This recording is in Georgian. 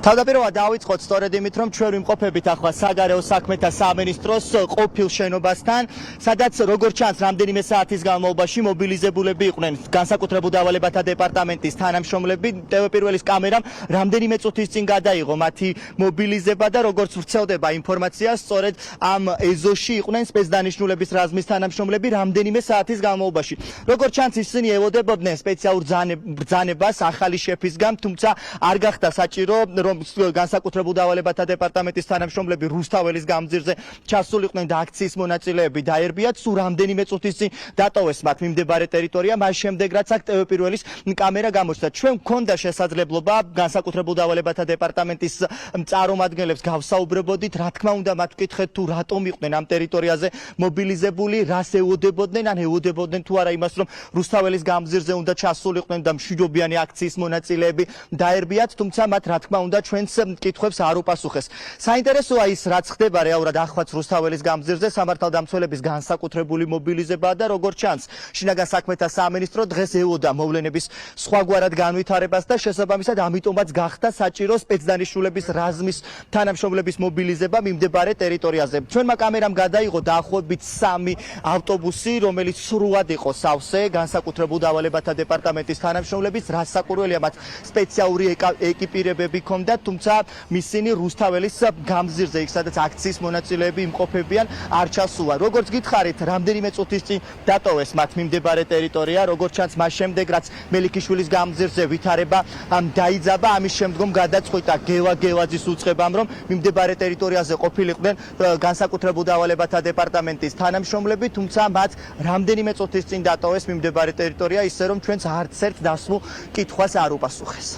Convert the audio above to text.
თავდაპირველად დავიწყოთ სწორედ იმით, რომ ჩვენ ვიმყოფებით ახლა საგარეო საქმეთა სამინისტროს ყოფილ შენობასთან, სადაც როგორც ჩანს, რამდენიმე საათის განმავლობაში მობილიზებულები იყვნენ განსაკუთრებულ დავალებათა დეპარტამენტის თანამშრომლები. პირველის კამერამ რამდენიმე წუთის წინ გადაიღო მათი მობილიზება და როგორც ვრცელდება ინფორმაცია, სწორედ ამ ეზოში იყვნენ სპეცდანიშნულების რაზმის თანამშრომლები რამდენიმე საათის განმავლობაში. როგორც ჩანს, ისინი ელოდებოდნენ სპეციალურ ბრძანებას ახალი შეფისგან, თუმცა არ გახდა საჭირო, რომ განსაკუთრებულ დავალებათა დეპარტამენტის თანამშრომლები რუსთაველის გამზირზე ჩასულიყვნენ და აქციის მონაწილეები დაერბიათ. სულ რამდენიმე წუთის წინ დატოვეს მათ მიმდებარე ტერიტორია, მას შემდეგ რაც აქ პირველის კამერა გამოჩნდა. ჩვენ გვქონდა შესაძლებლობა განსაკუთრებულ დავალებათა დეპარტამენტის წარმომადგენლებს გავსაუბრებოდით, რა თქმა უნდა, მათ ვკითხეთ თუ რატომ იყვნენ ამ ტერიტორიაზე მობილიზებული, რას ელოდებოდნენ, ან ელოდებოდნენ თუ არა იმას, რომ რუსთაველის გამზირზე უნდა ჩასულიყვნენ და მშვიდობიანი აქციის მონაწილეები დაერბიათ, თუმცა მათ რა თქმა უნდა ჩვენს კითხვებს არ უპასუხეს. საინტერესოა ის, რაც ხდება რეალურად ახლაც რუსთაველის გამზირზე, სამართალდამცველების განსაკუთრებული მობილიზებაა და როგორც ჩანს, შინაგან საქმეთა სამინისტრო დღეს ელოდა მოვლენების სხვაგვარად განვითარებას და შესაბამისად ამიტომაც გახდა საჭირო სპეცდანიშნულების რაზმის თანამშრომლების მობილიზება მიმდებარე ტერიტორიაზე. ჩვენმა კამერამ გადაიღო დაახლოებით 3 ავტობუსი, რომელიც სრულად იყო სავსე, განსაკუთრებულ დავალებათა დეპარტამენტის თანამშრომლების, რასაკვირველია, მათ სპეციალური ეკიპირებები ჰქონდათ, თუმცა ისინი რუსთაველის გამზირზე, იქ სადაც აქციის მონაწილეები იმყოფებიან, არ ჩასულა. როგორც გითხარით, რამდენიმე წუთის წინ დატოვეს მათ მიმდებარე ტერიტორია, როგორც ჩანს, მას შემდეგ რაც მელიქიშვილის გამზირზე ვითარება დაიძაბა, ამის შემდგომ გადაწყვიტა გელა გელაძის უწყებამ, რომ მიმდებარე ტერიტორიაზე ყოფილიყვნენ განსაკუთრებულ დავალებათა დეპარტამენტის თანამშრომლები, თუმცა მათ რამდენიმე წუთის წინ დატოვეს მიმდებარე ტერიტორია, ისე რომ ჩვენს არც ერთ დასმულ კითხვას არ უპასუხეს.